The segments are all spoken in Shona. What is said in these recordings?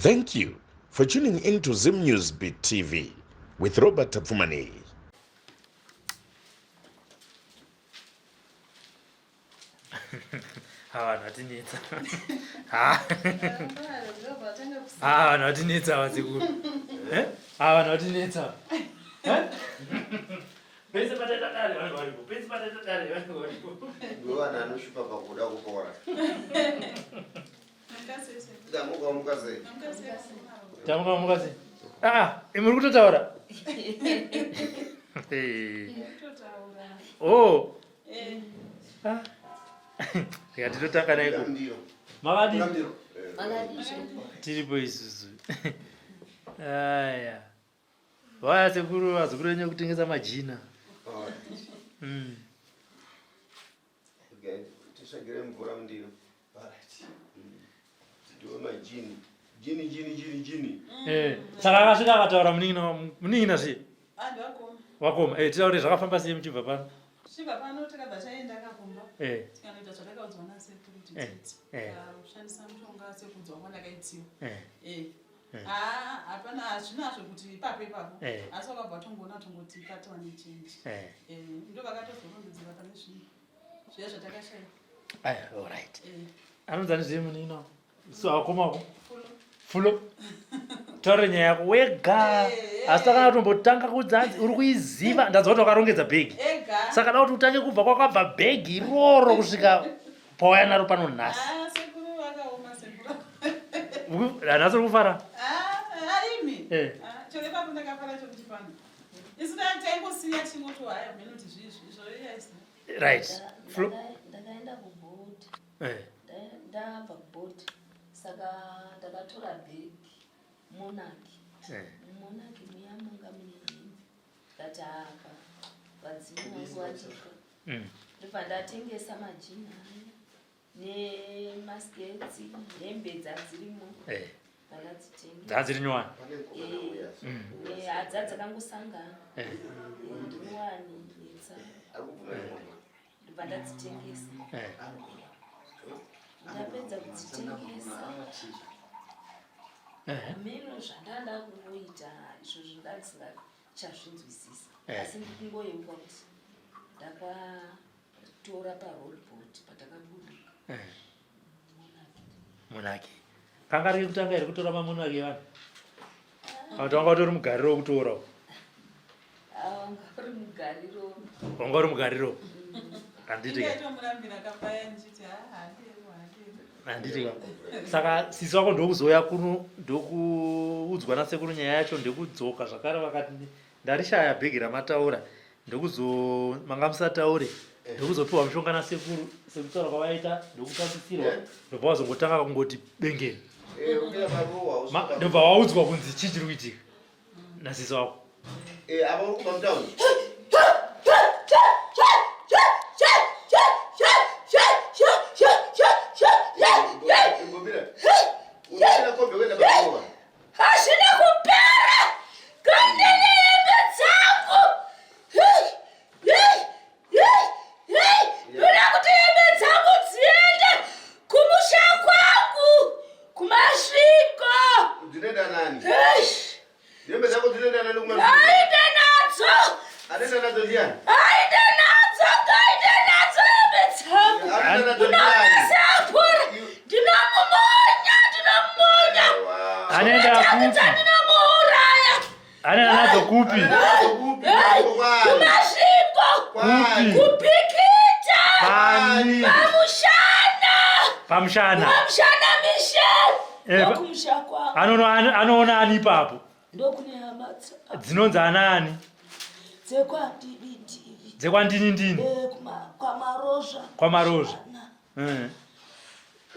Thank you for tuning in to Zim News Beat TV with Robert Tapfumani. Natinitsa. Natinitsa wasikulu. Natinitsa. Pesa patata dale walipo. Pesa patata dale walipo. Ngowana anoshupa pakuda kukora. Tamuka mukazi. Imuri kutotaura. Oh. Tikatitotanga naiko. Makadi. Tiripo isusu. Aya. Waya sekuru azokurenya kutengesa majina. Okay, tisagire mvura mundiro. Alright. Tido majini. Jini. Saka akasvika akataura muningina sei? Wakoma. Titaure zvakafamba sei muchibva pano? Chibva pano takabva taenda kakumba. Tikanoita zvatakaudzwa nasekuru kushandisa mushonga sekudzwa kwandakaitiwa. Hapana hazvinazvo kuti ipapo ipapo. Asi wakabva tongoona tongoti patwa nechange. Ndo vakatozorondedzera pane zvinhu zviya zvatakashaya. Alright. Anonzani zvei munino? So akomako? Fulo. Taure nyaya yako wega. Asi takana tombotanga kudzanzi uri kuiziva ndazwa kuti wakarongedza bhegi. Saka da kuti utange kubva kwakabva bhegi iroro kusvika pawaya naro pano nhasi. Sekuru vakaoma sekuru. Nhasi uri kufara? Imi. Chore papo ndakafara chokuti pano. Isu taingosiya chingoti haya mheno kuti izvo yaisa. Right. Ndakaenda kubhoti. Ndabva kubhoti. Saka ndakatora bhegi monaki. Monaki muyamanga mune hembe. Ndati apa vadzimi vangu vachika. Ndobva ndatengesa majini aya nemasiketsi hembe dzadzirimo. Ndakadzitenga. Dzadziri nyowani. Hadza dzakangosangana. Ndiwani netsa. Ndobva ndadzitengesa. Ndapedza kudzitengesa. Mheno zvandanda kungoita izvozvo ndandisingachazvinzwisisa. Asi ndikungoyeuka kuti ndakatora parolbot patakabuda. Monaki. Kanga riri kutanga iri kutora mamonaki evanhu? Kuti wanga utori mugariro wekutora? Wanga uri mugariro. Wanga uri mugariro? Handiti ka. Ndaitomurambira kapaya ndichiti handiri. Handiti ka. Saka sisi wako ndokuzouya kuno ndokuudzwa nasekuru nyaya yacho ndokudzoka zvakare vakati ndarishaya bhegi ramataura manga musataure ndokuzopiwa mushonga nasekuru sekutaura kwavaita ndokufambisirwa ndobva wazongotanga kungoti bengeni ndobva waudzwa kunzi chii chiri kuitika nasisi wako. Apa uri kubva mutaundi? Hazvina kupera kandine hembe dzangu. Ndoda kuti hembe dzangu dziende kumusha kwangu kumasvingo. Dzinoenda nani? Hembe dzako dzinoenda nani kumasvingo? Ainde nadzo. Adenda nadzo ndiani? Ainde nadzo hembe dzangu. Adenda nadzo ndiani? Unosapura. Ndinomumonya. Anaenda kupi? Anaenda nadzo kupi? Kumasvingo. Kupi? Kupikita. Pani? Pamushana Michelle. Kumusha kwangu. Anoona ani ipapo? Ndokune hama dzangu. Dzinonzi anaani? Dzekwandini. Dzekwandini? Kwamarozha.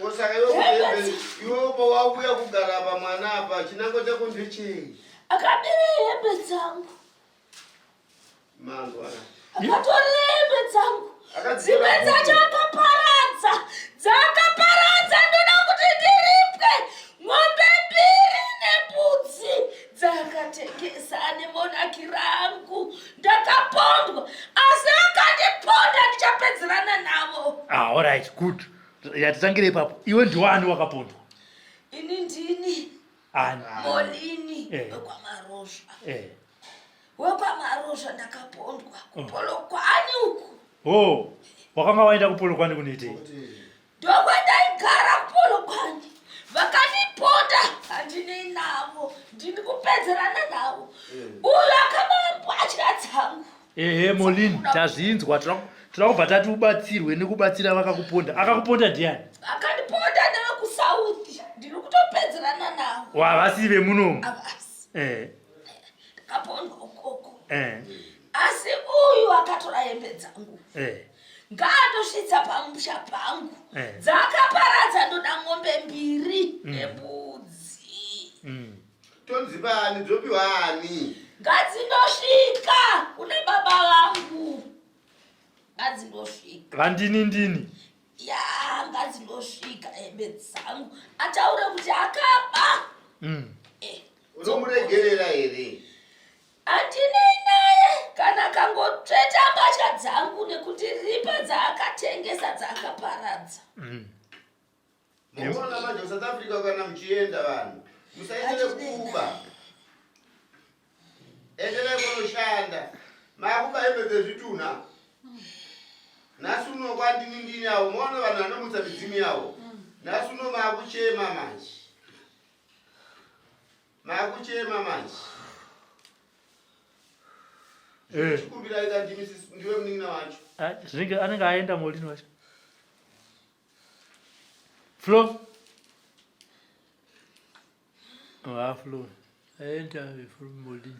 Osaka iwe pawauya kugara apa mwana apa chinango chako ndechei? Akabire hembe dzangu. Mangwana. Akatora hembe dzangu. Dzimwe dzacho akaparadza. Dzakaparadza ndoda kuti ndiripwe. Ng'ombe 2 nembudzi dzakatengesa nemonaki rangu. Ndakapondwa. Asi akandiponda ndichapedzerana navo. Alright, good. Yatitangire ipapo. Iwe ndiwani wakapondwa? Ini ndini. Molini wekwamarosva. Wekwamarosva ndakapondwa kupolokwani uku. Oh, wakanga waenda kupolokwani kunete? Ndokwandaigara kupolokwani. Vakaniponda handine navo. Ndiri kupedzerana navo. Uyu akamambatya dzangu. Molini, tazvinzwa. Tira kubva tati ubatsirwe nekubatsira vakakuponda. Akakuponda ndiani? Akaniponda nevekuSouth. Ndiri kutopedzerana navo. Vasive munomu? Avasi. Ndakapondwa ukoko. Asi uyu akatora hembe dzangu. Ngaatosvitsa pamusha pangu. Dzakaparadza ndoda ng'ombe 2 nebudzi. Tonzibani dzopiwani. Ngadzindosvika kune baba vangu. Ngadzindosvika. Vandini? Ya, ngadzindosvika hembe dzangu. Ataure kuti akaba. Unomuregerera here? Handinei naye kana kangotsveta mbatya dzangu nekuti ripa dzaakatengesa dzakaparadza. Muona manje South Africa kana muchienda vanhu. Musaitire kuba. Endelea kunoshanda. Makuba hembe dzezvituna. Nasuno kwandini yawo. Muona vanhu vanomutsa midzimu yawo. Nasuno makuchema manje. Makuchema manje. Chikumbira ika ndimi ndiwe munina wacho. Zvinge anenge aenda Molini wacho. Flo. Flo. Aenda Molini.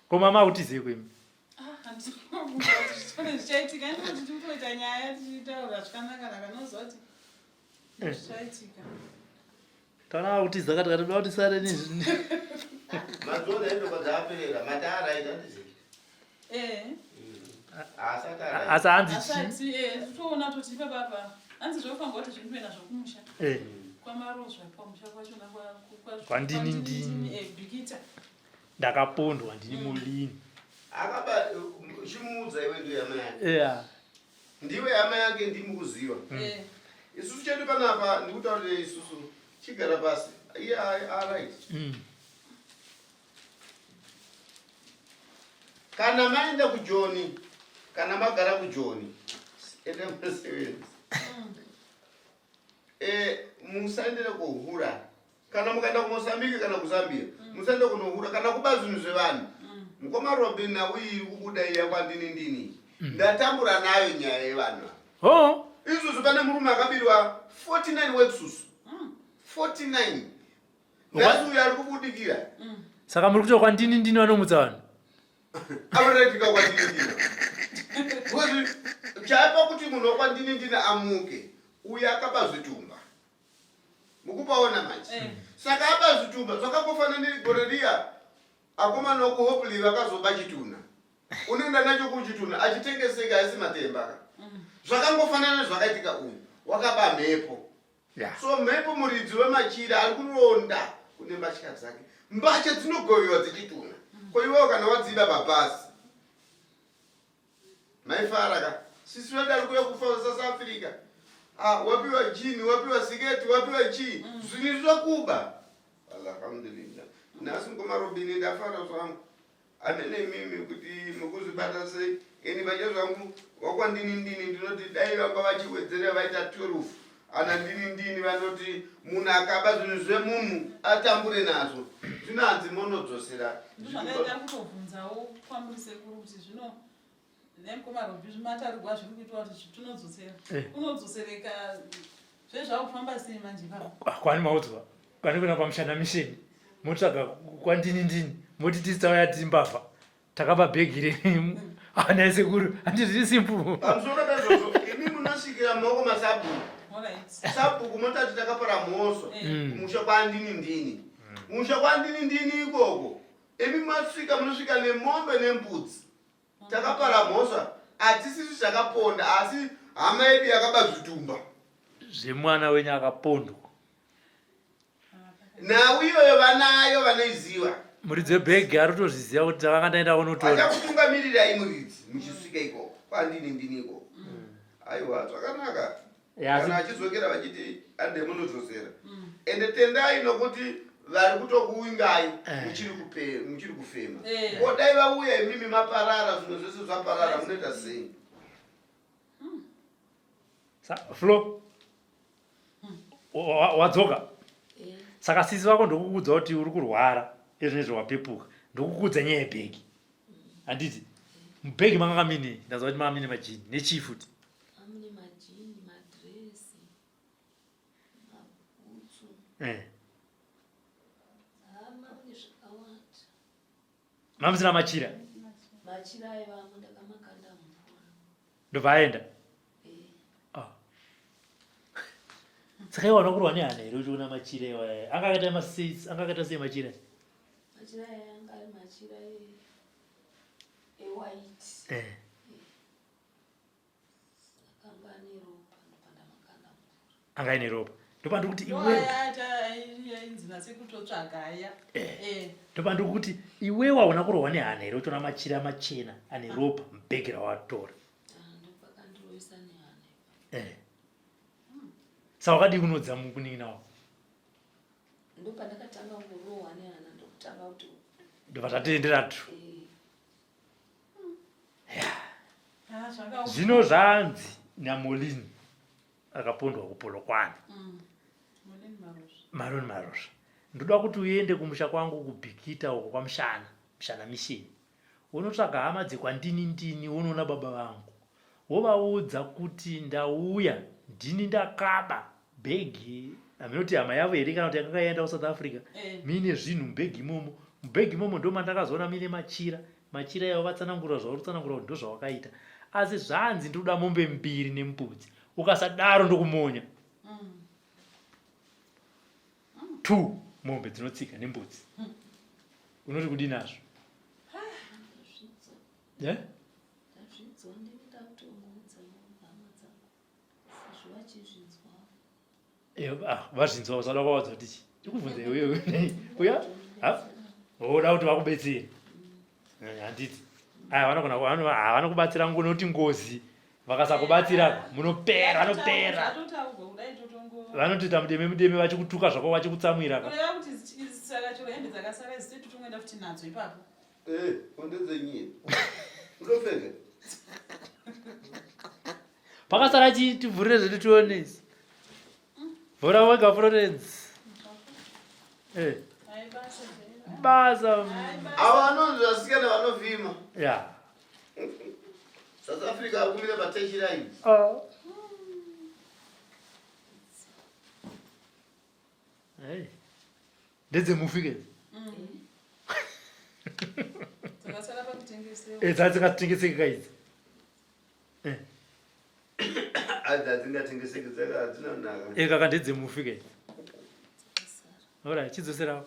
Koma mama utiziye kwemi. Zvichaitika ndikuti tikutoita nyaya tichitaura zvakanaka nakanozoti zvichaitika. Kana kuti zakati kuti kuti sare nezvi. Madzoda hembe kwadzaaperera matara aita ndizi. Asa anzi chi. Toona kuti baba. Anzi zvofamba kuti zvindoenda zvokumusha. Kwamarosva pamusha kwacho kwandini. Bikita. Ndakapondwa ndini Molini. Akaba chimuudza iwe ndiyo hama yake. Ndiwe hama yake ndimukuziva. Isusu chedu panapa ndikutaurire isusu chigara pasi. Right. Kana maenda kuJoni, kana magara kuJoni, ende musevenzi. Musaendere kuhura. Kana mukaenda kuMozambique kana kuZambia, musaende kunohura kana kuba zvinhu zvevanhu. Mukoma Robin nawi kubuda iya kwandini. Ndatambura nayo nyaya yevanhu. Isusu pane murume akabirwa 49 weksusu. 49. Nasu yari kubudikira. Saka muri kuto kwandini vanomutsa vanhu. Abaretika kwandini. Kuti chapa kuti munhu kwandini amuke. Uya akaba zvitumba. Mukupaona manje. Saka aba zvitumba zvakangofana negoreria. Akoma noku hopefully vakazoba chituna. Unoenda nacho kuchituna achitengeseka asi matemba. Zvakangofanana zvakaitika uyu. Wakaba mhepo. So mhepo muridzi wemachira ari kuronda kune mbatya dzake. Mbatya dzinogoviwa dzichituna. Ko iwewe kana wadziba babhasi. Maifaraka. Sisi wedu alikuya kufa South Africa. Wapiwa jini, wapiwa siketi, wapiwa chi. Zvinizwa kuba. Alhamdulillah. Nasi Mukoma Robin ndafara zvangu. Amene mimi kuti mukuzibata sei. Eni vaje zvangu wakwandini ndinoti dai vanga vachiwedzera vaita 12. Ana ndini vanoti munhu akaba zvinhu zvemunhu atambure nazvo. Zvinanzi monodzosera. Ndinoda kutovhunzawo kwamburise kuti zvino neMukoma Robin zvimatarirwa zviri kuitwa kuti tunodzosera. Unodzosereka zvezvakufamba sei manje baba? Kwani maudzwa. Kwani kuna pamushana mishini. Motsvaga kwandini moti tisauya timbavha takaba bhegire ana sekuru handizvi simple. Pamusoro pezvozvo imi munosvikira maoko masabu. Sabu kumotati takapara mhosva. Musha kwandini. Musha kwandini ikoko. Imi masvika munosvika nemombe nembudzi. Takapara mhosva. Hatisisi zvakaponda asi hama yedu yakaba zvitumba. Zvemwana wenyu akapondwa. Nawo iyoyo vanayo vanoiziva. Muridzi webhegi ari kutozviziva kuti takandaenda kunotora. Achakutungamirira imuridzi muchisvika ikoko kwandini ikoko. Aiwa zvakanaka. kana achizokera vachiti ande munodzosera ende tendai nokuti vari kutokuingai muchiri kufema odai vauya imimi maparara zvinhu zvese zvaparara munoita sei Flo wadzoka saka sisi vako ndokukudza kuti uri kurwara ezvinezvo wapepuka ndokukudza nyaya yebhegi handiti mubhegi makanga mine ndaziva kuti manga mine majini nechii futi amune majini madresi mabhutsu mamune zvakawanda mamusina machira aiva amo ndakamakanda mvura ndobva aenda saka iwana kurwa nehana here uchiona machira iwaya angakaita sei machira machira aya anga ari machira ewhite akanga ane ropa ndopanda makanda mvura anga ine ropa ndopa ndikuti inzina sekutotsvaga aya ndopa ndikuti iwewe hauna kurwa nehana here uchiona machira machena ane ropa mubhegi rawatora ndopakandiroisa nehana saka wakadi kunodza mukunin'ina wako ndopandakatanga kurohwa nehana ndokutanga kuti ndobva tatenderatu zvino zvanzi namolini akapondwa kupolokwana maroni marosva ndoda kuti uende kumusha kwangu kubhikita uko kwamushana misheni unotsvaga hama dzekwandini unoona baba vangu wovaudza kuti ndauya ndini ndakaba bhegi aminoti hama yavo here kana kuti yakanga yaenda kuSouth Africa mine zvinhu mubhegi imomo ndo mandakazoona mine machira yavo vatsanangura zvauri tsanangura kuti ndo zvawakaita asi zvanzi ndoda mombe 2 nembudzi ukasadaro ndokumonya 2 mombe dzinotsika nembudzi unoti kudi nazvo vazvinzwa usada kwavaudza kuti chi tikubvunza iwewe uya oda kuti vakubetsere handiti havana kubatsira ngo noti ngozi vakasakubatsira munopera vanotoita mudeme vachikutuka zvako vachikutsamwira pakasara chitivhurire zvedu tionesi vhura wega Florence basa ava vanonzi vasikana vanovhima ya South Africa akumire patechiraini ndedzemufike dzatsingatengeseki kaidzi adzingatengeseki dzaka dzinonaka kaka ndedzemufike ora chidzoserawo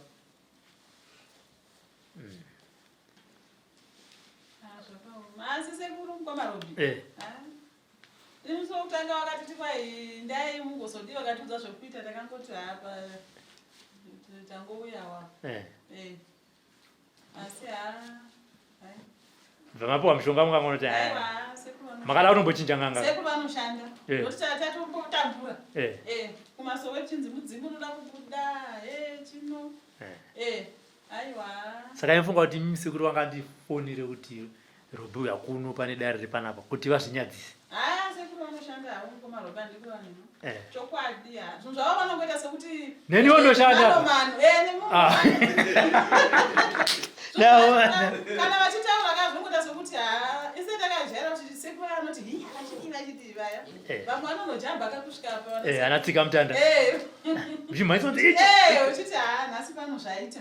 ndinozotanga wakatiti kwai ndai mungosodi vakatiudza zvekuita takangoti hapa tangouyawa asi bvamapiwa mushonga mungangonoti makada kutombochinja nganga sekuru vanoshanda noti tatombotambura kumasoro chinzi mudzimu unoda kubuda chino aiwa saka ifunga kuti mimi sekuru vangandifonire kuti robi uya kuno pane dare ripanapa kuti vazvinyadzise sekuru vanoshanda havo komarobi andikuvanino chokwadi zvinhu zvavo vanongoita sekuti neniwo ndoshanda kana vachitaura kazvongoita sekuti ise takazhaira kuti sekuru anoti vachiti vaya vamwe vanonojamba kakusvika pa anatsika mutanda zvimhaisonzi uchiti nhasi pano zvaita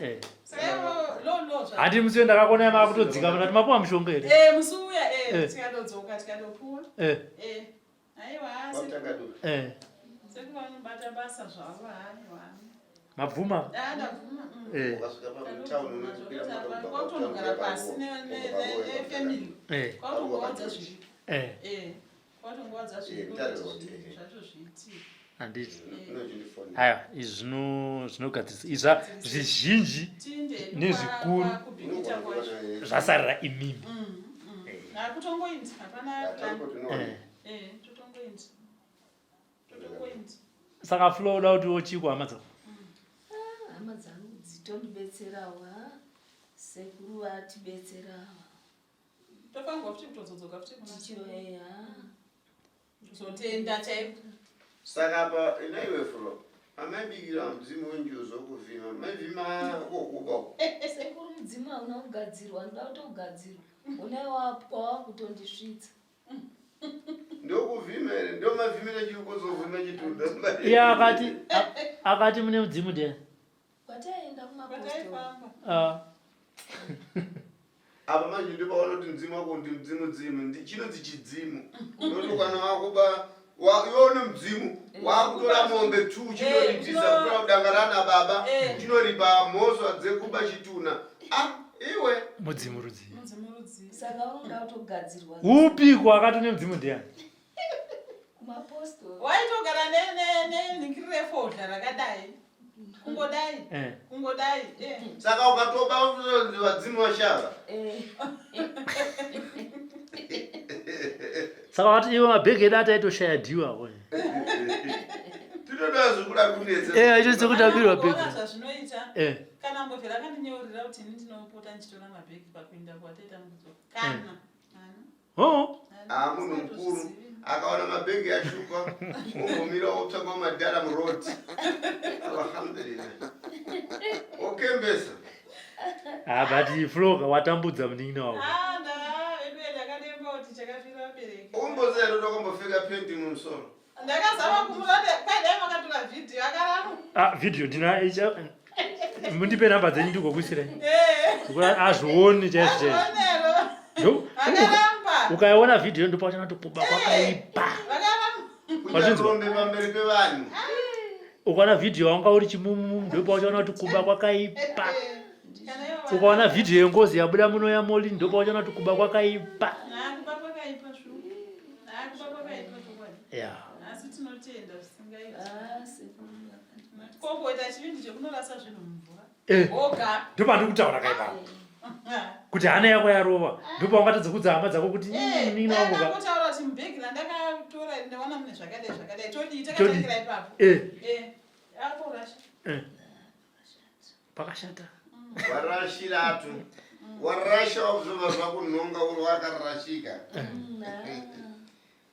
handi musi wendakakona yama kutodzika kuti mapuwa mushonga here musi uya tikadodzoka tikadopuwa aiwa sekuru vanobata basa zvavo mabvuma kwakutonogara pasi nefamily kwakutongowadza zviri kwakutongowadza zviri zvacho zviitira handiti haya izvi zvinogadzirisa zvizhinji nezvikuru zvasarira imimi kutongoindi hapana totongoindi totopoint saka flow uda kuti ochikwa hama dzako hama dzangu dzitondibetserawo sekuru atibetserawo tofangwa futi kutodzoka futi kuna tichiroeya zotenda chaipo saka pa inaiwe flo amabikira mzimu wenjuzo kuvhima mavhima kokuba sekuru mudzimu hauna kugadzirwa ndoda kutogadzirwa unaiwapwa wakutondisvitsa ndokuvhimere ndo mavhimire chiri kuzovhima chitunda iye akati mune mudzimu ndiani kwataenda kumapostori kwataifamba apa manje ndipaona kuti mzimu wako ndi mdzimu chinonzi chidzimu unotokwana wakuba ione mdzimu wakutora mombe 2 chinoridzisa kutora kudangarana baba chinoripa mhosva dzekuba chituna iwe mudzimu rudzi saka unoda kutogadzirwa upiko akati une mudzimu ndiani kumapostori waitogara nenhingirire fodla rakadai kungodai saka ukatoba vadzimu vashava saka wati iwe mabhegi edu ataitoshaya dhiwa tinodazo kuda kunetsa ichosekutabirwa bhegi zvazvinoita kana mbovhera akandinyeurira kuti ini ndinopota ndichitora mabhegi pakuenda kwataita mudzo kana munhu mukuru akaona mabhegi ashuka ongomira otsvaka madhara muroti alhamdulillah okembesa but floka watambudza munin'ina wako ndakademba kuti chakafira vabereki umbozero ndokombofika pendi mumusoro ndakazama kumurate kaidai makatora vhidhiyo akararo vhidhiyo ndinaicha mundipe namba dzenyu ndikokwisira azvioni chaizvo akaramba ukaiona vhidhiyo ndopachana tokuba kwakaipa kuchatombe pamberi pevanhu ukaona vhidhiyo wanga uri chimumu ndopachana kuti kuba kwakaipa ukaona vhidhiyo yengozi yabuda muno yamoli ndopachana kuti kuba kwakaipa asi tinotenda zvisingaiti chivindi chekunorasa zvinhu mumvura oga ndopandikutaura kaipa kuti hana yako yarova ndopaungatadza kudza hama dzako kuti nina wangu kutaura kuti mubhegi randakatora ndawana mune zvakadai todii takatangira ipapo akorasha pakashata warashiratu warasha wakuzova zvakunhonga uri wakarashika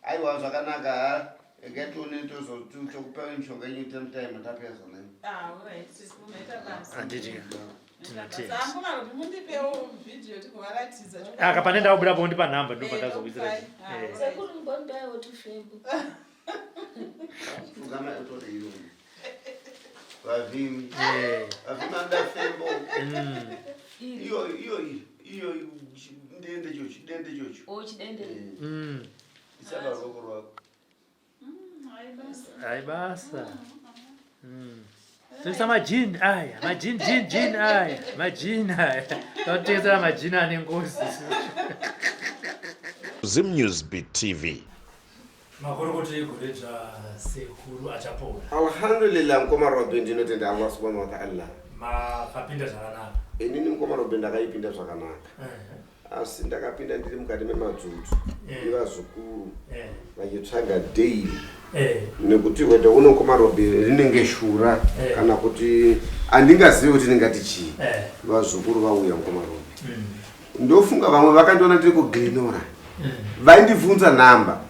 aiwa zvakanaka ekatoonetozotokupa mishonga inyutemtime tapezana akapanenda kubuda pondipa nhamba ndopandazokwisira sekuru mbondaiwo tufembo vavhimi vavhimanda fembo iyo ndende chocho chidendere isaba roko rwako aibasa toisa majini aya majini aya majini aya takutengesera majini ane ngozi Zimnewsbeat TV. makorokoti egoredzva sekuru achapora alhamdulillah mukoma robin ndinotenda Allah subhanahu wa ta'ala makapinda zvakanaka inini mukoma robin ndakaipinda zvakanaka asi ndakapinda ndiri mukati memadzvutu nevazukuru vachitsvaga daily nekuti wenda uno mukoma robin rinenge shura kana kuti handingazivi kuti ndingati chii vazukuru vauya mukoma robin ndofunga vamwe vakandiona ndiri kuglinora vaindibvunza nhamba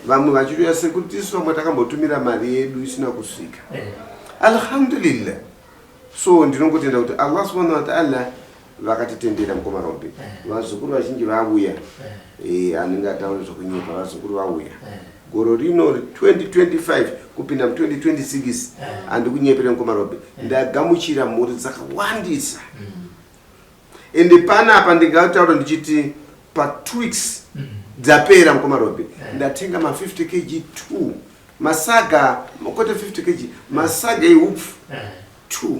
vamwe vachitoya sekuti isu vamwe takambotumira mari yedu isina kusvika alhamdulillah so ndinongotenda kuti Allah subhanahu wa ta'ala vakatitendera mukoma robin vazukuru vazhinji vauya anenge ataura zvokunyepa vazukuru vauya goro rino 2025 kupinda mu2026 handi kunyepera mukoma robin ndagamuchira mhuri dzakawandisa ende panapa ndingataura ndichiti pa 2 weeks dzapera mukoma robin ndatenga ma 50 kg 2 masaga makote 50 kg masaga eupfu 2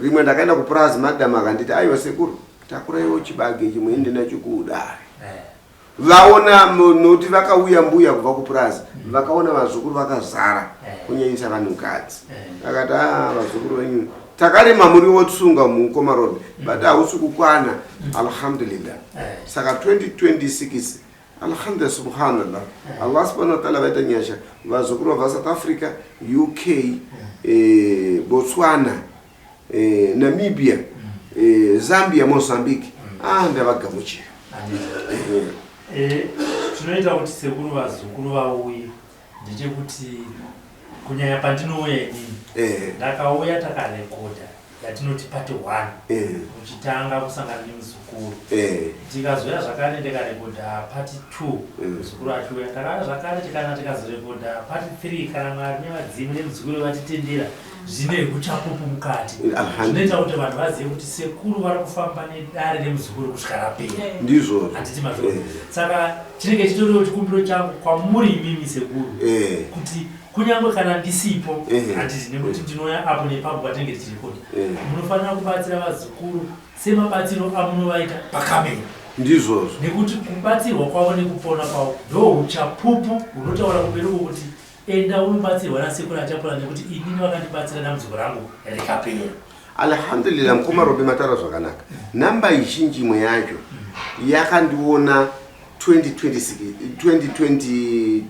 rimwe ndakaenda kupurazi madam akanditi aiwa sekuru takuraiwo chibage chimwe ende nacho kuudare vaona noti vakauya mbuya kubva kupurazi vakaona vazukuru vakazara kunyanyisa vanhukadzi akati vazukuru venyu takarema muri wotsunga mukoma robin but hausi kukwana alhamdulillah saka 2026 alhamdulillah subhanallah Allah subhanahu wa ta'ala vaita nyasha vazukuru va South Africa, UK, Botswana, Namibia, Zambia, Mozambique ndavagamuchira. Tunoita kuti sekuru vazukuru vauye ndechekuti kunyanya pandinouya inini ndakauya takarekodha yatinoti part 1 muchitanga kusangana nemuzukuru tikazoya zvakare ndikarekodha part 2 muzukuru achiuya takauya zvakare tikana tikazorekodha part 3 kana Mwari nevadzimu nemuzukuru vatitendera zvine uchapupu mukati zvinoita kuti vanhu vazive kuti sekuru vari kufamba nedare remuzukuru kusvika rapera ndizvo handiti mazvo saka chinenge chitoriwo chikumbiro changu kwamuri imimi sekuru kuti kunyange kana ndisipo handiti nekuti ndinouya apo nepapo patinenge tichirekodha munofanira kubatsira vazukuru semabatsiro amunovaita pakamera ndizvozvo nekuti kubatsirwa kwavo nekupona kwavo ndo uchapupu hunotaura kumberiwo kuti enda unobatsirwa nasekuru achapona nekuti inini vakandibatsira dambudziko rangu rikapera. Alhamdulillah mukoma Robe Matara zvakanaka. Namba izhinji imwe yacho yakandiona 2022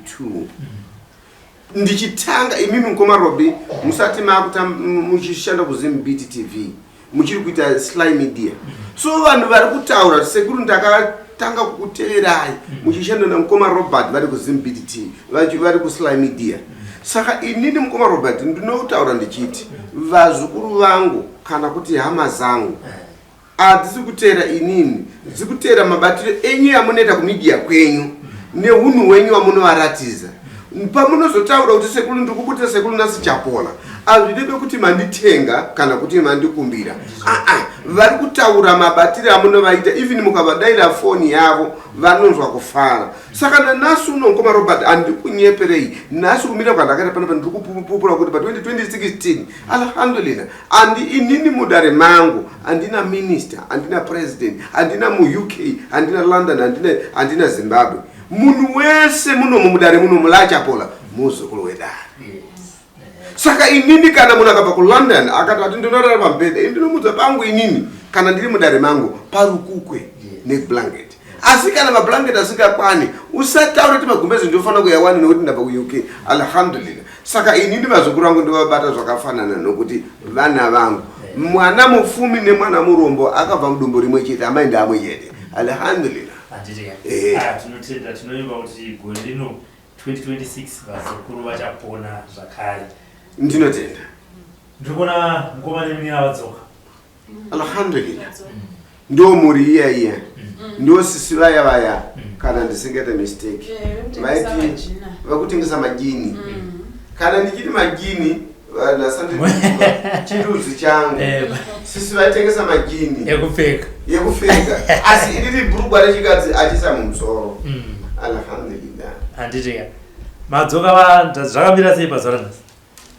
ndichitanga imimi mukoma Robe musati makuta muchishanda kuZim Beat TV muchiri kuita Sly Media. So vanhu vari kutaura sekuru ndakatanga kukuteerai muchishanda namukoma Robert vari kuZim Beat TV vari kuSly Media. Saka inini mukoma Robert ndinotaura ndichiti vazukuru vangu kana kuti hama zangu adzisi kuteera inini dzikutera mabatiro enyu amunoita kumedia kwenyu nehunhu wenyu wamunovaratiza pamunozotaura kuti sekulu ndikubuta sekulu nasi chapola azvidebe kuti manditenga kana kuti mandikumbira vari kutaura mabatiro amunovaita even mukavadaira foni yavo vanonzwa kufara. Saka nasi uno mukoma Robert andikunyeperei nasi kumira kwandakaita panapa ndiri kupupura kuti pa 2016 alhamdulillah inini mudare mangu andina minister andina president andina mu UK andina London andina Zimbabwe munhu wese muno mudare muno mulachapola muzukuru wedare. Saka inini kana munhu akabva ku London akati ndinorara pambedha ndinomudza pangu inini kana ndiri mudare mangu parukukwe neblanket. Asi kana mablanket asikakwani usataura kuti magumbezi ndinofanira kuyawana nekuti ndabva ku UK alhamdulillah. Saka inini vazukuru vangu ndovabata zvakafanana nokuti vana vangu mwana mufumi nemwana murombo akabva mudumbu rimwe chete amaenda amwe chete alhamdulillah. Tinotenda tinoimba kuti gore rino 2026 vazukuru vachapona zvakare. Ndinotenda. Ndikuona mukoma nemini avadzoka. Alhamdulillah. Ndo muri iya ndo sisi vaya kana ndisingaita mistake vaiti vakutengesa majini kana ndichiti majini chiruzi changu sisi vaitengesa majini yekupfeka asi iriri bhurugwa rechikadzi achisa mumusoro. Alhamdulillah. Handitika madzoka zvakamira sei pazuva ranhasi?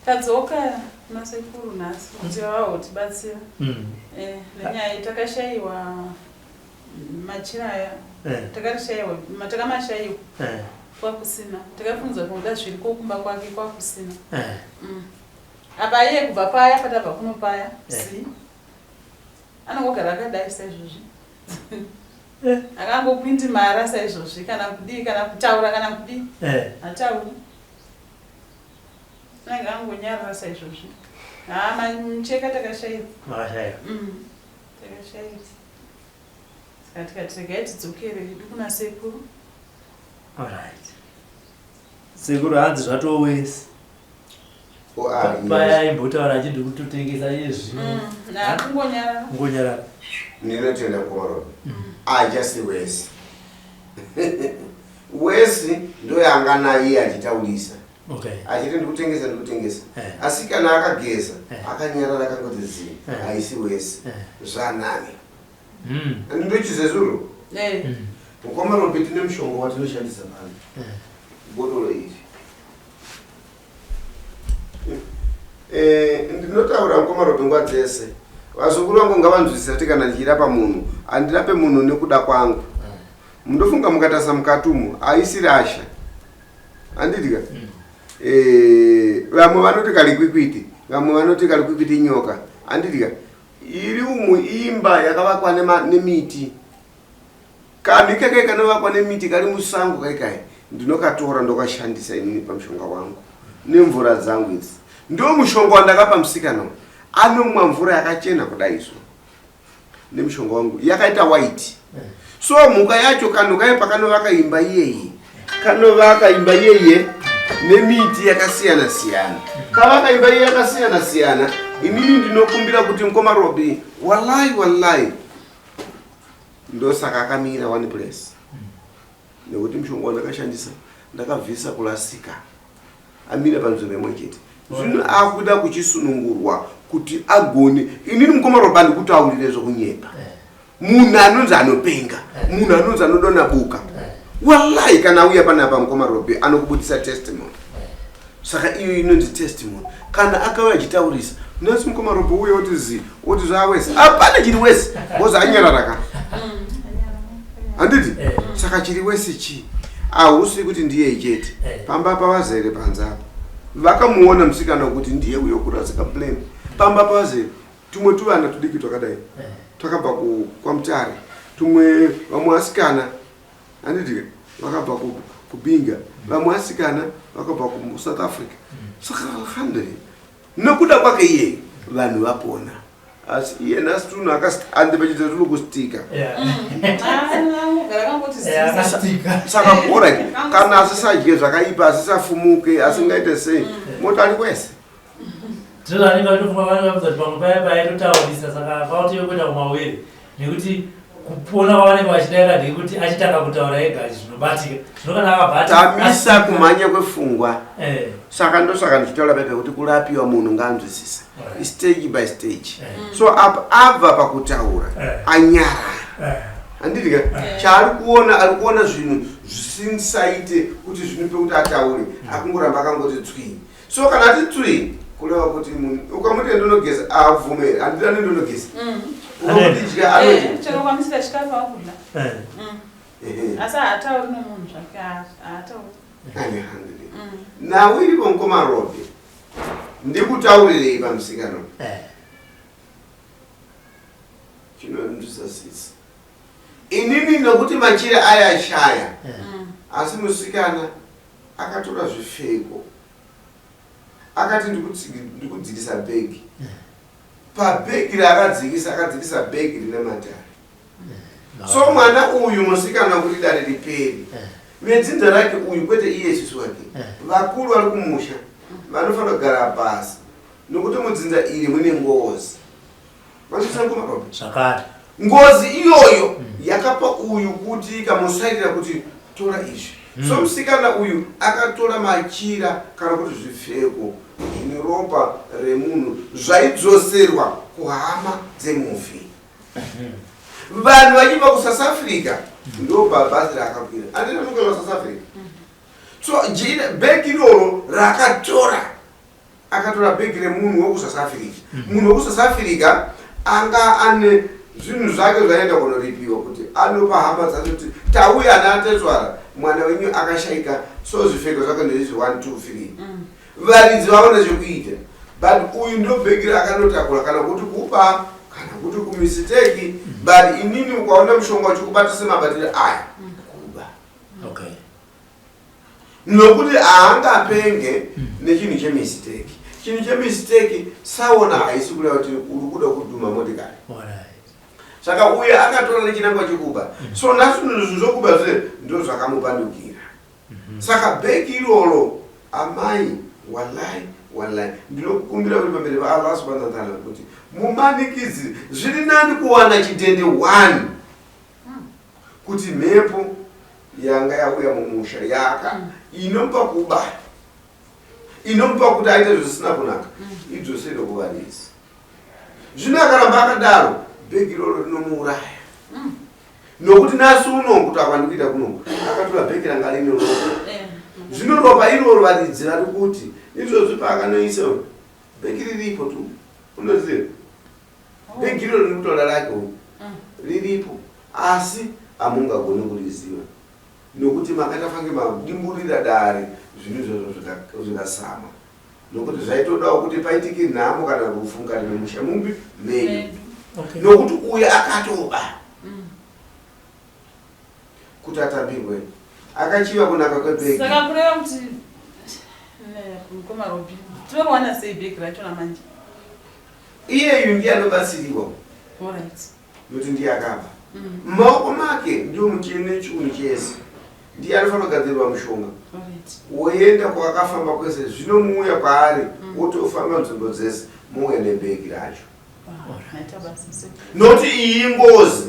Tadzoka nasekuru nhasi kuti vavo tibatsira nenyaya takashayiwa machiraya takamashayiwa kwakusina takafunzwa kuda zviriko kumba kwake kwakusina apa iye kubva paya patabva kuno paya si anongogara akadai saizvozvi akangopindi mara saizvozvi kana kudii kana kutaura kana kudii hatauri anenge angonyarara saizvozvi mucheka takashayiwa takashayiwa saka tikati regai tidzokere kuna sekuru. Alright. Sekuru hanzi zvatowese paya imbotaura achidi kutotengesa yezvino kungonyarara. Ndinotenda kumarobe ajasi wesi wesi ndo yanga naye achitaurisa achiti ndikutengesa asi kana akageza akanyarara akangoti zii haisi wesi zvanani ndochizezuro mukomarobe tine mushonga watinoshandisa pano botolo iri ndinotaura mukomarobe nguva dzese vazukuru vangu ngavanzwisisa kuti kana ndichirapa munhu handirape munhu nekuda kwangu. Mundofunga mukatasa mukatumu haisi rasha handitika vamwe vanoti kalikwikiti vamwe vanoti kalikwikiti nyoka handitika iri umwe imba yakavakwa nemiti Kami kake kanovakwa nemiti kari musango kaikai ndinokatora ndokashandisa inini pamushonga wangu nemvura dzangu idzi. Ndio mushonga wandakapa musikana anomwa mvura yakachena kudai izvo nemushonga wangu yakaita white. So mhuka yacho kanokai pakanovaka imba iyeye kanovaka imba iyeye nemiti yakasiyana siyana. Kavaka imba iyeye yakasiyana siyana. Inini ndinokumbira kuti Mukomarobi wallahi ndosaka akamira one place nekuti mushonga wandakashandisa ndakabvisa kulasika amira panzvimbo imwe chete. Zvino akuda kuchisunungurwa kuti agone. Inini Mukomarobi ndikutaurire zvokunyepa. Munhu anonzi anopenga, munhu anonzi anodona buka, wallahi kana auya panapa Mukomarobi anokubudisa testimony. Saka iyo inonzi testimony. Kana akauya achitaurisa nasi Mukomarobi uye otizi oti zvawese apana chiri wese boza anyararaka handiti. Saka chiri wese chi ausi kuti ndiye chete pamba pavazere panzapa vakamuona musikana kuti ndiye uyo kurasika plane pamba pavazere tumwe tuvana tudiki twakadai twakabva kwaMutare tumwe vamwe asikana handiti vakabva kubinga vamwe asikana vakabva kuSouth Africa. Saka alhamdulillah nokuda kwake iye vanhu vapona asi iye nhasi tunhu ande pachidza tuli kustika. Saka bhora kana asisadye zvakaipa asisafumuke asingaite sei motari kwese pamwe saka pautoyokuita kumawiri nekuti kupona kwavanenge vachidaira ndekuti achitanga kutaura ega zvinobatika zvinokana akabata tamisa kumhanya kwefungwa. Saka ndosaka ndichitaura pepe kuti kurapiwa munhu ngaanzwisise stage by stage. So abva pakutaura anyara handiti chaari kuona ari kuona zvinhu zvisingaite kuti zvinope kuti ataure akungoramba akangoti tswi. So kana ati tswi kureva kuti munhu ukamuti ndonogeza abvumeri handitani ndonogeza unodidya anoti chero kwamisira chikafa wakudla asi haatauri nomunhu zvake haatauri. Alhamdulillah. Nawe iripo Mukomarobi ndikutaurirei pamusikano chinondisasisa inini nokuti machire aya shaya asi musikana akatora zvifeko akati ndikudzikisa bhegi pabhegi akadzikisa bhegi rine matare. So mwana uyu musikana kuti dare riperi vedzinza rake uyu kwete iye isusu wake vakuru vari kumusha vanofanira kugara pasi nokuti mudzinza iri mune ngozi. Vandisangomarobi zvakare ngozi iyoyo yakapa uyu kuti ikamusaidira kuti tora izvi. So musikana uyu akatora machira kana kuti zvipfeko ine ropa remunhu zvaidzoserwa kuhama dzemufi. Vanhu vachibva kuSouth Africa ndo bhazi rakakwira andina nokuzva South Africa. So bhegi iroro akatora bhegi remunhu wokuSouth Africa. Munhu wokuSouth Africa anga ane zvinhu zvake zvaenda kunoripiwa kuti anopa hama dzake kuti tauya anatedzwara mwana wenyu akashaika so zvifeko zvake ndezvi 1 2 3 varidzi vaona zvekuita. But uyu ndo bhegi rakanotakura kana kuti kupa kana kuti kumisteki. But inini ukaona mushonga uchikubatisa mabatire aya kuba nokuti haangapenge nechinhu chemisteki. Chinhu chemisteki saona haisi kureva kuti uri kuda kudhuma motikari. Saka uye akatora nechinangwa chekuba. So nasunhu zvokuba zve ndo zvakamupandukira. Saka bhegi iroro amai wallahi ndinokukumbira kuti pamberi paAllah subhanahu wa ta'ala kuti mumanikidzi zviri nani kuwana chitende 1 kuti mhepo yanga yauya mumusha yaka inomupa kuba inomupa kuti aite zvisina kunaka idzosere kuvarisi. Zvino akaramba akadaro bhegi iroro rinomuuraya nokuti nasi uno kuti akwandikuita kuno akatora bhegi ranga rine ropa. Zvino ropa iroro varidzi vari kuti izvozvi paakanoisa bhegi riripo tu unoziva bhegi iroro rinotora rake riripo asi hamungagoni kuriziva nokuti makatafange madimburira dare zvinhu izvozvo zvikasama nokuti zvaitodawo kuti paitike nhamo kana rufu ngari nemusha mumbi medu nokuti uye akatoba kuti atambirwe akachiva kunaka kwebhegi. Saka kureva kuti mukoma Robi tinoriwana sei bhegi racho namanje? Iyeyu ndiye anobatsiriwa nokuti ndiye akaba mumaoko make ndio muchine chiunu chese ndiye anofanira kugadzirwa mushonga woenda kwakafamba kwese zvinomuuya kwaari wotofamba nzvimbo dzese muuya nebhegi racho noti iyi ngozi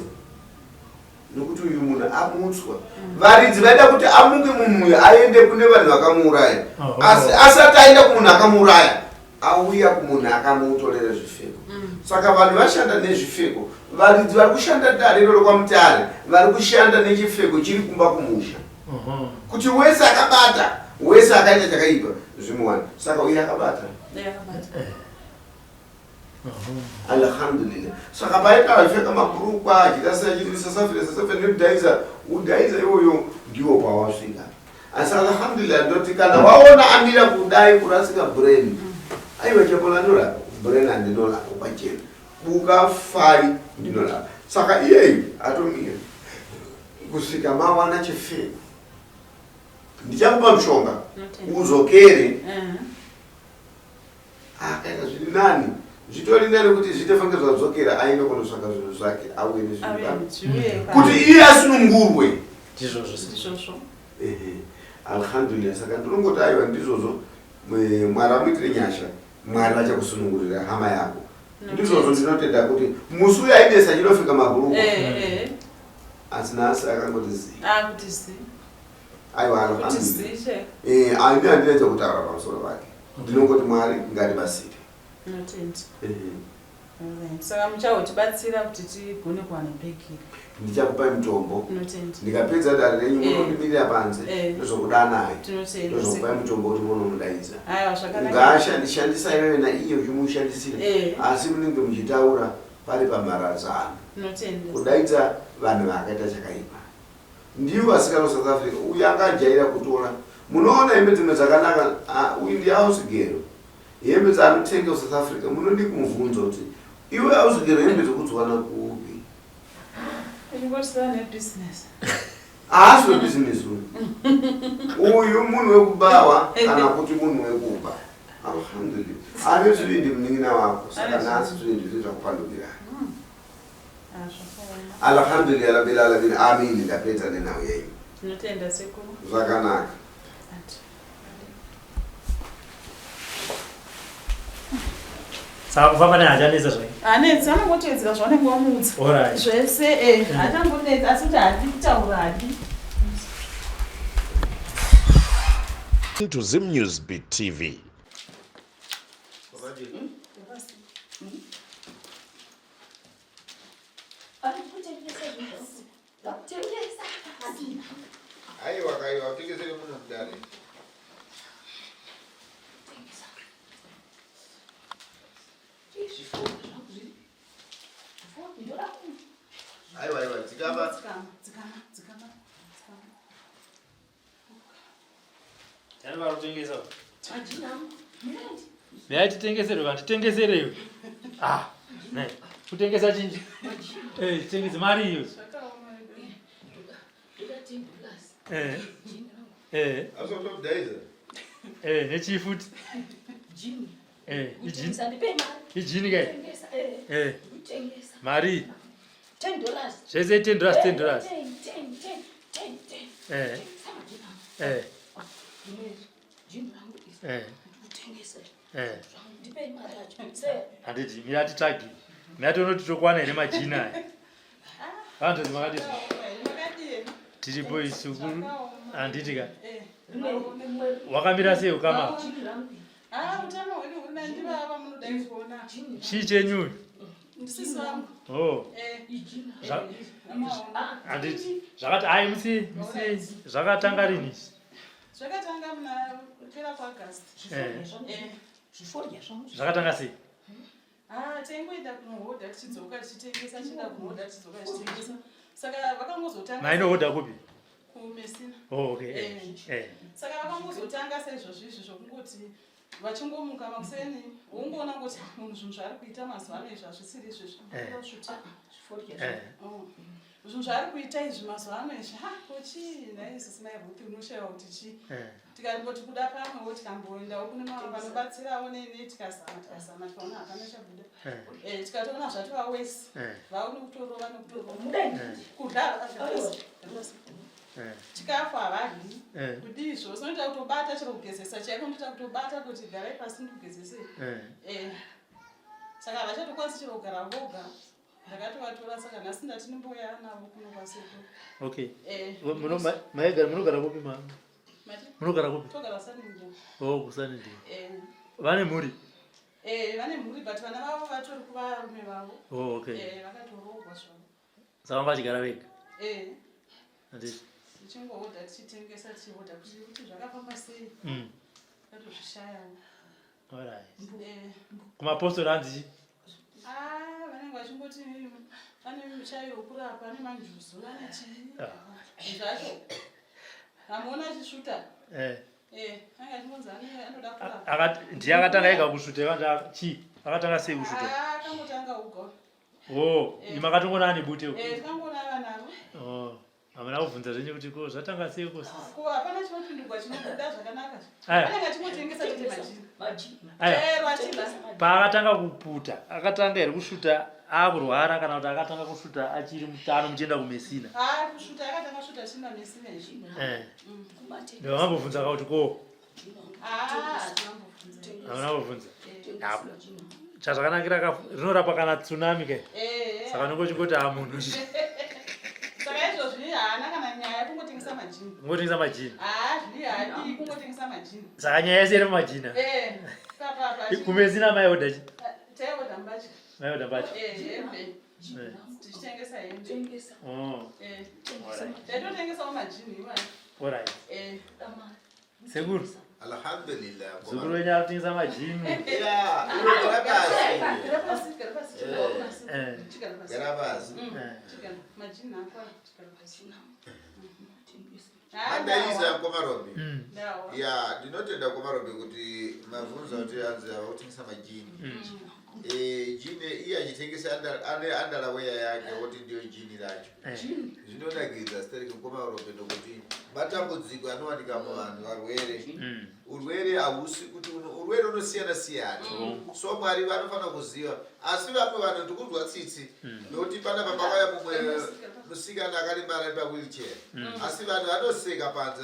nokuti uyu munhu amutswa varidzi vaida kuti amuke munhu uyu aende kune vanhu vakamuuraya asi asati aenda kumunhu akamuuraya auya kumunhu akamutorera zvipfeko saka vanhu vashanda nezvipfeko varidzi vari kushanda dare iroro kwamutare vari kushanda nechipfeko chiri kumba kumusha kuti wese akabata wese akaita chakaipa zvimuwana saka uyu akabata alhamdulillah saka paita vachipfeka mabhurukwa achikasira chiri sasafira udhaiza iwoyo ndiwo pawasvika asi alhamdulillah ndoti kana waona amira kudai kurasika brain aiwa chapolandora brain andinolapa pachena buka fari ndinolapa saka iyeyu atomira kusvika mawana chipfeko ndichakupa mushonga uzokere akaita zviri nani zvitori nani kuti zvitofanira zvadzokera aende kunotsvaka zvinhu zvake auye nezvinhu kuti iye asunungurwe ndizvozvo alhamdulillah saka ndinongoti aiwa ndizvozvo mwari amuitire nyasha mwari vachakusunungurira hama yako ndizvozvo ndinotenda kuti musi uyo aidesa chinofika mabhuruku asi nhasi akangoti zii aiwa alhamdulillah andinetsa kutaura pamusoro pake ndinongoti mwari ngatibasire saka muchautibatsira kuti tigone kuwana bhegi ndichakupai mutombo ndikapedza dare renyu munondimirira panze ndozvokuda naye ndozvokupai mutombo kuti munomudaidza ungaashandisa iwewe naiye uchimushandisira asi munenge muchitaura pari pamharadzano kudaidza vanhu vakaita chakaipa ndiwo vasikano South Africa uyu akajaira kutora munoona hembe dzimwe dzakanaka uyu ndi ausgero hembe dzaanotenga South Africa munodi kumubvunza kuti iwe ausgero hembe dzekudzwana kupi haasi webusiness uyu munhu wekubawa kana kuti munhu wekuba alhamdulillah ane zvivindi munin'ina wako saka nhasi zvivindi zvizvakupandukira alhamdulillah rabbil alamin amin ndapedza nenhau yenyu tinotenda sekuru zvakanaka saka kufamba nehajanetsa zvake hanetsi anongotedzera zvaunenge wamuudza zvese hachangonetsa asi kuti hadi kutaura hadi To Zim News Beat TV. aiwa utengesere munhu mudare aiwa dzikaba tani vari kutengesa meatitengeserwe vanditengesereyo kutengesa chinji titengese mari iyo nechifuti ijini kai mari zvese $10 handiti miratitsvagi miatonoti tokwana ine majini aya vantu makati tiripo isuku handiti ka wakamira sei ukama chii chenyuyu handiti zvakati ai musi zvakatanga rini zvakatanga munapera kwaagasti zvakatanga sei taingoenda kunohodha tichidzoka tichitengesa chienda kunohodha tichidzoka tichitengesa saka vakangozotanga mainohodha kupi kumesina okay saka vakangozotanga saizvozvo izvi zvokungoti vachingomuka makuseni ungoona kuti munhu zvinhu zvaari kuita mazuva ano izvi hazvisiri izvezvi zvinhu zvaari kuita izvi mazuva ano izvi kochii naizisina rupi unoshayiwa kuti chii tikangoti kuda pamwewo tikamboendawo kune vanobatsirawo neni tikazama tikaona hapana chabuda tikatoona zvati vawesi vaone kutorova nekudla chikafu havadyi kudii zvose unoita kutobata chero kugezesa chaiko unoita kutobata kuti garai pasi ndikugezese saka havachatokwanisi chero kugara voga ndakatovatora saka nhasi ndati ndimboya navo kuno kwaseto okay maigara munogara kupi munogara kupi togara sanindi kusanindi vane mhuri vane mhuri but vana vavo vatori kuvarume vavo okay vakatorogwa zvavo saka vachigara vega tichingoodha tichitengesa tichiodha kuti zvakafamba sei katozvishayawo kumapostori hanzi vanenge vachingoti vane muchairo wokurapa ane manjuzu vane chii zvacho hamuona achisvuta anga achingonzi anoda kurapa ndiye akatanga ega kusvuta vanja chii akatanga sei kusvuta akangotanga uga imakatongona ane bute tikangona vanavo hamuna kubvunza zvenyu kuti ko zvatanga sei ko hapana chinopindurwa chinobuda zvakanaka anenge achingotengesa chete majini paakatanga kuputa akatanga here kusvuta akurwara kana kuti akatanga kusvuta achiri mutano muchienda kumesina kusvuta akatanga kusvuta achina mesina izvi ndovambobvunza kuti ko hamuna kubvunza chazvakanakira rinorapa kana tsunami kai saka nongochingoti munhu saka izvozvi haana kana nyaya yekungotengesa majini kungotengesa majini zviri hadi kungotengesa majini saka nyaya yese iri mumajina kumesina maiodha chi taiodha mbacha maiodha mbacha tichitengesa hembe taitotengesawo majini iwai orit sekuru alhamdulillah zukuru wenyu arikutengesa majini andaiza komarobe ndinotenda komarobe kuti mavunza kuti anzi avakutengesa majini jini iye achitengesa andalaweya yake kuti ndiyo jini racho zvinonakidza stereke komarobe ndokuti matambudziko anowanika muvanhu urwere hausi kuti urwere unosiyana siyana so mwari vanofanira kuziva asi vamwe vanhu ndikuzwa tsitsi nokuti panapa pakauya mumwe musikana akarimara pawheelchair asi vanhu vanoseka panze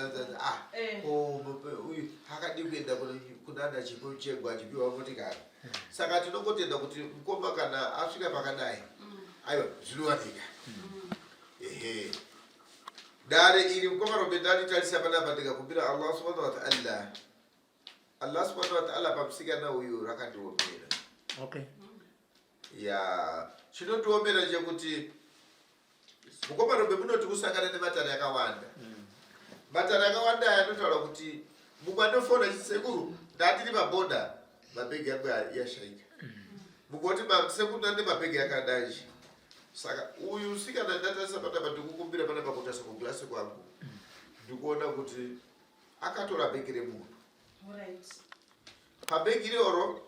uyu akadi kuenda kunana chipo chegwa achipiwa motikari saka tinongotenda kuti mukoma kana asvika pakadai aiwa zvinowanika dare iri mukomarobe ndanitarisa panapa ndikakumbira Allah subhanahu wa ta'ala pamusikana uyu rakandiomera chinondiomera chekuti mukomarobe munoti kusangana nematare akawanda matare akawanda aya anotaura kuti mumwe anofona chisekuru ndatiri mabhodha mabhegi yangu yashaika mungoti sekuru ane mabhegi akadai saka uyu usikana ndatarisa panapa ndikukumbira panapa kuti asakugilasi kwangu ndikuona kuti akatora bhegi remunhu pabhegi iroro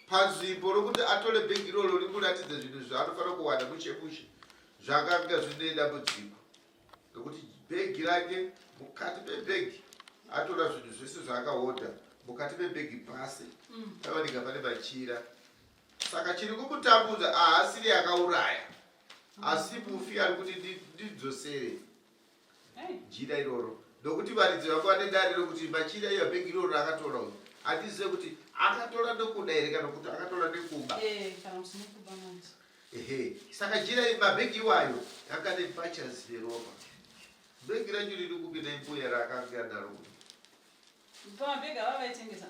panzvimbo rokuti atore bhegi iroro rikuratidza zvinhu zvaanofanira kuwana mushemushe zvakanga zvine dambudziko nokuti bhegi rake mukati mebhegi atora zvinhu zvese zvaakahodha mukati mebhegi pasi pavanika pane machira saka chiri kumutambudza haasiri akauraya asi mufi ari kuti ndidzosere jira iroro ndokuti varidzi vangu vane dare rokuti machira iyo bhegi iroro raakatora uyu handizive kuti akatora nekuda here kana kuti akatora nekuba saka jira mabhegi iwayo anga nepachas neropa bhegi racho riri kupinda imbuya raakanga anaro pamabhegi ava vaitengesa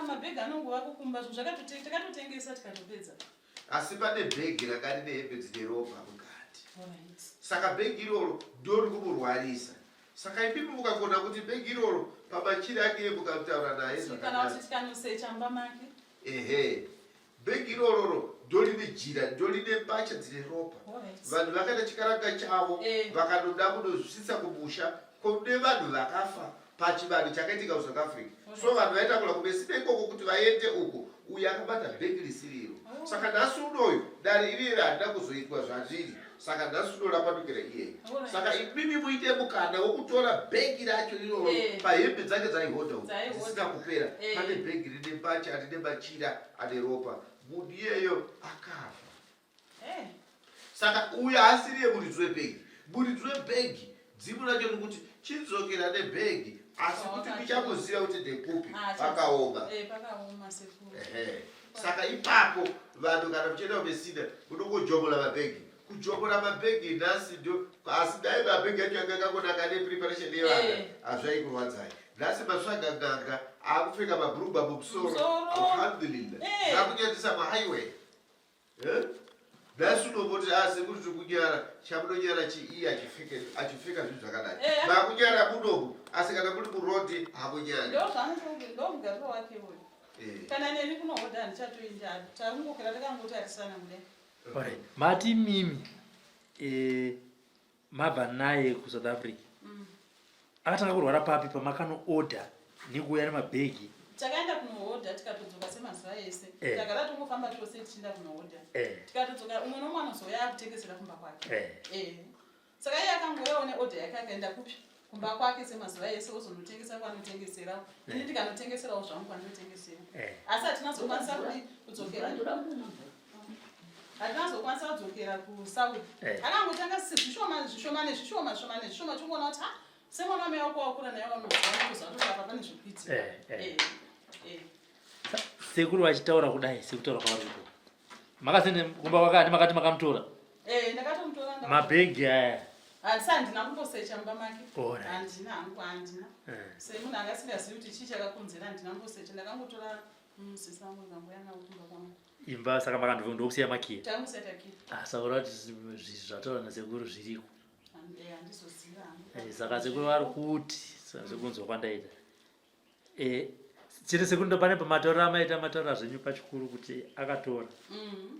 mabhegi anongova kukumba zvinhu takatotengesa tikatopedza asi pane bhegi rakari nehembe dzine ropa mukati saka bhegi iroro ndori kumurwarisa saka ipimi mukagona kuti bhegi iroro pamachira ake mukataura naye bhegi irororo ndorine jira ndorine mbacha dzine ropa vanhu vakaita chikaranga chavo vakanoda kunozvisisa kumusha kune vanhu vakafa pachibado chakaitika kuSouth Africa. So vanhu vaitakura kumesina ikoko kuti vaende uko, uyu akabata bhegi risiriro. Saka nhasi unoyu dare iri handina kuzoitwa zvazviri. Saka nhasi uno rapatukira iyeyo. Saka imimi muite mukana wokutora bhegi racho iroro pahembe dzake dzaihodha uko zvisina kupera. Pane bhegi rine mbacha, rine machira, ane ropa. Munhu iyeyo akafa. Saka uyu haasiriye muridzi webhegi. Muridzi webhegi dzimu racho nekuti chidzokera nebhegi asi kuti tichamuziva kuti ndekupi pakaoma. Saka ipapo vanhu kana muchienda kumesina munongojomola mabhegi. Kujomola mabhegi nhasi ndio asi dai mabhegi acho anga akangonaka nepreparation yevana hazvaikurwadzai. Nhasi masvagaganga akupfeka mabhurugwa mumusoro. Alhamdulillah. Zvakunyadzisa mahighway. Nhasi unomboti sekuti tikunyara chamunonyara chii achipfeka zvinhu zvakadai. Vakunyara munomu asi kana muri murodhi hamunyari. Ndomugariro wake uyu. Kana neni kunohodha ndichatoenda takungokera takangoti atisana mudenga. Mati mimi mabva naye kuSouth Africa. Akatanga kurwara papi pamakano order nekuuya nemabhegi. Takaenda kunohodha tikatodzoka semazuva ese. Takada tongofamba tose tichienda kunohodha. Tikatodzoka umwe nomwe anozoya akutengesera kumba kwake. Saka iye akangoyawo neorder yake akaenda kupi kumba kwake semazuva ese ozonotengesa kwanotengesera. Ini ndikanotengeserawo zvangu kwanotengesera. Asi hatinazokwanisa kudzokera. Hatinazokwanisa kudzokera kuSouth. Akangotanga zvishoma chongoona kuti semwana wame wako wakura naye wanoziva kuzvatotapa pane zvekuitika. Sekuru vachitaura kudai sekutaura kwavari kuto makasende kumba kwake makati makamutora. Ndakatomutora mabhegi aya asi handina kumbosecha mumba make. Handina semunhu angasingazivi kuti chii chakakonzera handina kumbosecha. Ndakangotora musisi wangu ngamboya nawo kumba kwangu imba. Saka makandobva ndokusiya makiya. Tamuseta kiya. Saura kuti zvinhu zvataura nasekuru zviriko. Handizoziva. Saka sekuru vari kuti sekunzwa kwandaita. Chiri sekuru pane pamatauriro amaita mataurira zvenyu pachikuru kuti akatora.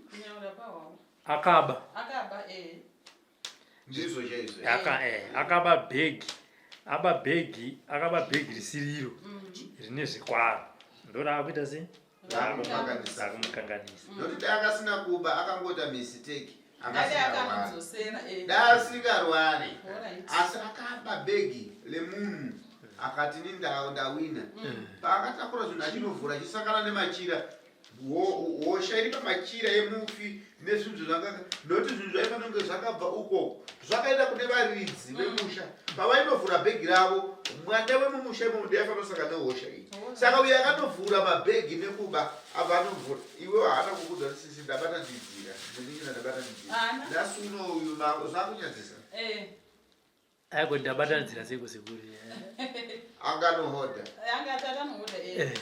Kunyaura pawawo. Akaba. Ndizvo chaizvo. Akaba bhegi. Akaba bhegi risiriro rine zvikwaro. Ndorakuita sei? Akumukanganisa. Nokuti dai akasina kuba akangota mistake. Akadzosera. Dai asingarwari. Asi akaba bhegi lemunhu akati ndawina. Paakatakura zvinhu achinovhura achisangana nemachira. Hosha iri pamachira emufi nezvinhu zvakanga nokuti zvinhu zvaifanira kunge zvakabva ukoko zvakaenda kune varidzi vemusha. Pavainovhura bhegi ravo mwanda wemumusha imomo ndaifanira kusangana nehosha iyi. Saka uyo akanovhura mabhegi nekuba abva anovhura iwewo haana kukuudza kuti sisi ndabata ndidzira ndiningina ndabata ndidzira. Nhasi uno uyu zvakunyadzisa. Aiko ndabatanidzira seko sekuru. Anganohodha.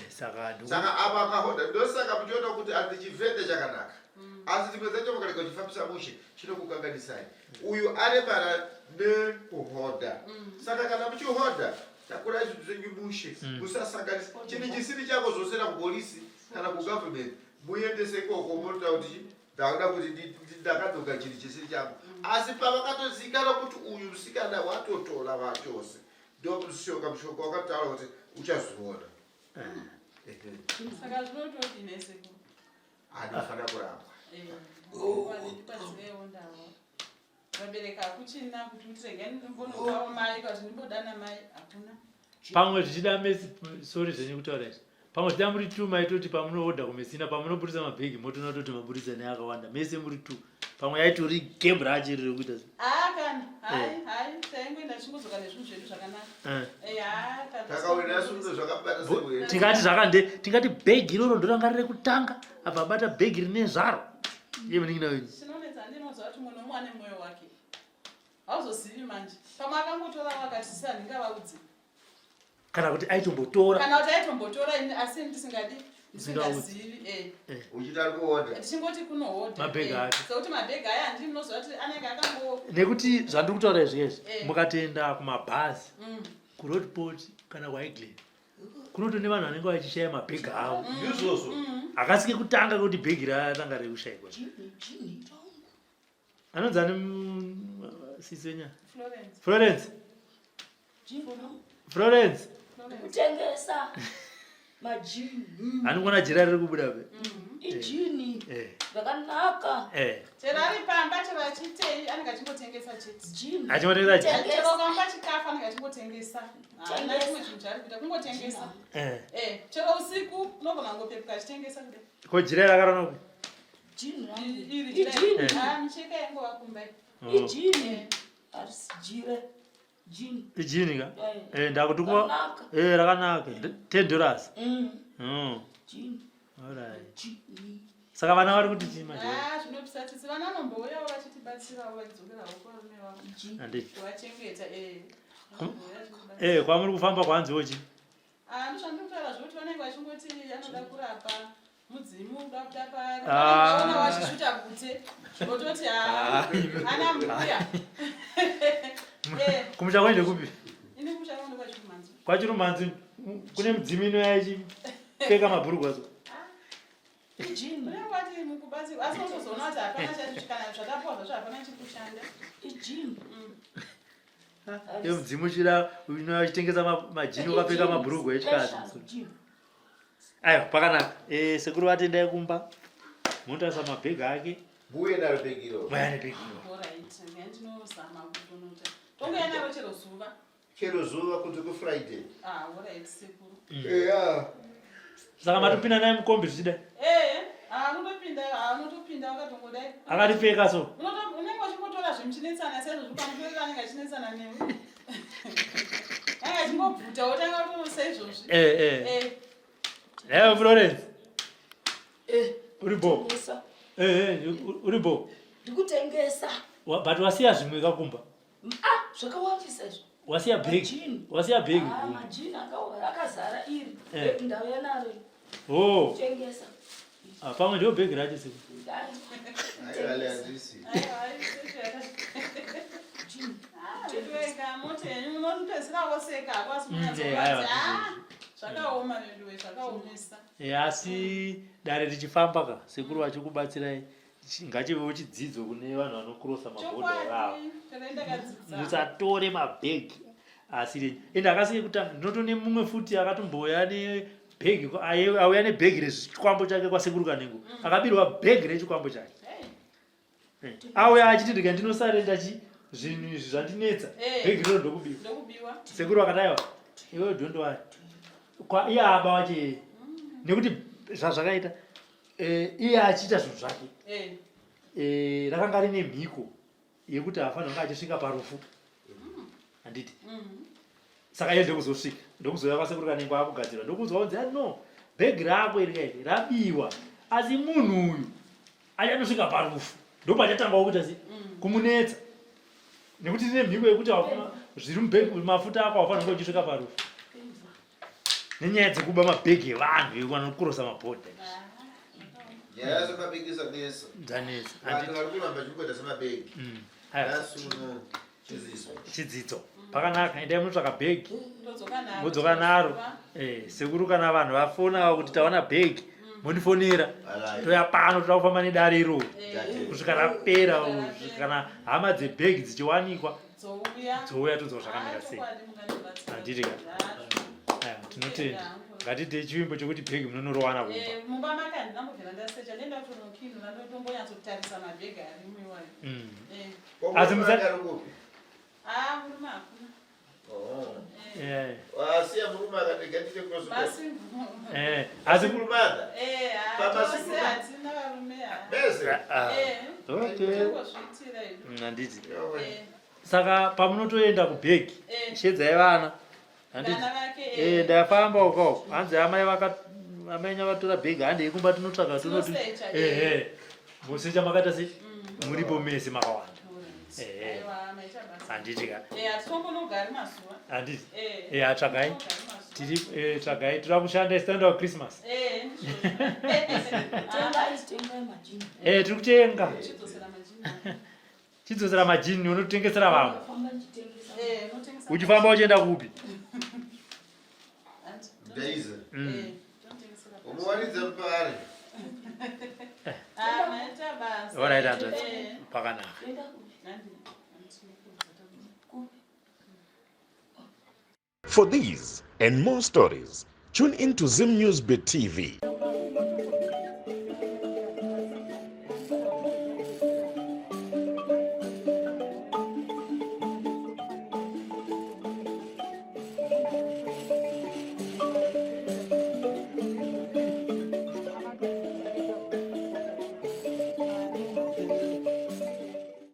Saka apa akahodha ndosaka muchiona kuti andichivhende chakanaka. Asi dzimwe dzacho mukareka uchifambisa mushe chinokukanganisai. Uyu aremara nekuhodha. Saka kana muchihodha takurai zvinhu zvenyu mushe musasanganisa chinhu chisiri chako zvosera kupolisi kana kugovernment muendese ikoko motaura kuti ndauda kuti ndakadzoka chinhu chisiri chako. Asi pavakatozikanwa kuti uyu musikana watotora vachose ndo mushonga wakataura kuti uchazoona. Saka zvinototi neseko anofanira kurapwa. Ndipadziwewo ndawo vabereka hakuchina kuti utirege ndimbonopawo mai kuti ndimbodana mai hakuna. Pamwe zvichida mesi sori zvenyu kutaura izvi. Pamwe zvichida muri 2 maitoti pamunohodha kumesina pamunoburisa mabhegi motoona kuti maburisa neakawanda mese muri 2. Pamwe yaitori game racho riri kuita sei. Kana hai taingoenda tichingodzoka nezvinhu zvedu zvakanaka. Takawira sunzo zvakabata sewe. Tingati tingati bhegi iroro ndorangarire kutanga abva abata bhegi rine zvaro. Yemuningina wenyu. Sinonetsa ndinoziva kuti munhu nomwe ane mwoyo wake. Hauzozivi manje. Pamwe akangotora wakati sandingavaudzi. Kana kuti aitombotora. Kana kuti aitombotora asi ndisingadi ndisingazivi. Uchitari kuhodha. Tichingoti kunohodha. Mabhegi ake. Sekuti mabhegi aya handii munoziva kuti anenge akango. Nekuti zvandiri kutaura izvi mukatoenda kumabhazi kuroadport kana kuHighland kunotoone vanhu vanenge vachishaya mabhegi avo. Izvozvo. Akasike kutanga kuti bhegi ratanga rekushayikwa. Anonzi ani sisi wenyaya. Florence. kutengesa majini Anikuona jira riri kubuda be. ijini rakanaka chero ari pamba chero achitei anenge achingotengesa chete jini Achimotengesa jini. chero kamba chikafu anenge achingotengesa ana chimwe chinhu chaari kuita kungotengesa chero usiku unogona ngopepuka achitengesa kudai Ko jira rakaranoku. jini iri ijini micheka yangu wakumbai ijini arisijire jini Ijini ka. Ndakuti kwa rakanaka. $10. jini Alright. jini Saka vana vari kuti chii manje. zvinopisatisi vana vanombouyavo vachitibatsirawo vachidzokerawo kwarume vavo Andi. kuvachengeta Kwa muri kufamba kwanziwo chi. ndozvandikutaura zvokuti vanenge vachingoti anoda kurapa mudzimu uda kuda pari vaona vachisvuta bvute zvototi ana mbuya Kumusha kwende kupi? ini kuchakondo kwachirumanzi Kwachirumanzi kune mudzimu inoya ichipfeka mabhurugwa azo. ijini unenge wati mukubatsirwa asi unozoona kuti hapana chatikana zvatapauzva zvo hapana chikushanda ijini Iyo mudzimu chira inoya ichitengesa majini wakapfeka mabhurugwa echikadzi. Ayo pakanaka. Sekuru vatendai kumba. Munotarisa mabhegi ake. Mbuye naro bhegiro. Mwayane bhegi. orit ndinozama kutonota tongoya naro chero zuva Chero zuva kunze kuFriday. orit sekuru Yeah. Saka matopinda naye mukombi zvichida. unotopinda wakatongodai Akaripfeka so. unenge wachingotora zvemuchinetsana saizvo zvopamutorera anenge achinetsana newe anenge achingobvuta wotanga kutosa izvozvi Hey Florence. Uribo. tengesa Uribo. ndikutengesa But wasiya zvimwe kakumba. zvakawandisa izvo Wasiya bhegi. Majini. Wasiya bhegi. majini akazara iri ndauya naro Oh. tengesa Pamwe ndio bhegi racho siku. Ale adisi. toeka mota yenyu munotopedzisira woseka kwasi zvakaoma veduwe zvakaomesa Asi dare richifamba ka sekuru vachikubatsirai ngachivewo chidzidzo kune vanhu vanokurosa mabhodha ravo. toendakadzidza Musatore mabhegi asi ende akasiye kutanga ndinotone mumwe futi akatomboya nebhegi auya nebhegi rechikwambo chake kwasekuru kanengo akabirwa bhegi rechikwambo chake auya achiti ndika ndinosarenda zvinhu izvi zvandinetsa bhegi riro ndokubiwa ndokubiwa sekuru akati aiwa iwe dhondowari iye aba wache nekuti zvazvakaita iye achiita zvinhu zvake rakanga rine mhiko yekuti hafanira kunge achisvika parufu handiti saka iye ndokuzosvika ndokuzoya kwasekuru kanengo akugadzirwa ndokuzwa kunzi no bhegi rako iri rabiwa asi munhu uyu achanosvika parufu ndopachatangwa kuita kumunetsa nekuti rine mhiko yekuti zviri mubhegi mafuta ako hafanira kunge uchisvika parufu nenyaya dzekuba mabhegi evanhu vanokurosa mabhodha Yazo mabegisa nesa. dzanesa Vanhu vari kuramba chikuita semabegi. Nasuno chidzidzo pakanaka endai munotsvaka bhegi ndodzoka naro modzoka naro sekuru kana vanhu vafona kuti tawana bhegi mondifonera toya pano toda kufamba nedare iro kusvika rapera kana hama dzebhegi dzichiwanikwa dzouya todzwa zvakamira sei handiti ka tinotenda ngatite chivimbo chokuti bhegi munonorowana kumba mumba maka ndinambobvira ndasecha ndenda kutonokino ndandotombonyatsokutarisa mabhegi arimuiwayo asi murume hakuna Asiya murume akategatiche basi asi kurumada. tose hatina varume Bese. tongozviitira handiti saka pamunotoenda kubhegi shedzai vana handiti vana vake ndafamba ukao hanzi amai vakatora bhegi handei kumba tinotsvaga tunoti musecha makaita sei muripo mese makawanda handiti ka hatitongonogari mazuva handiti tsvagai tsvagai toda kushanda istandawo Christmas tiri kutenga chidzosera majini unotengesera vamwe uchifamba uchienda kupi Ndaiza. Umuwanidza mpari. Alright, pakanaka. For these and more stories. Tune in to Zim News Bit TV.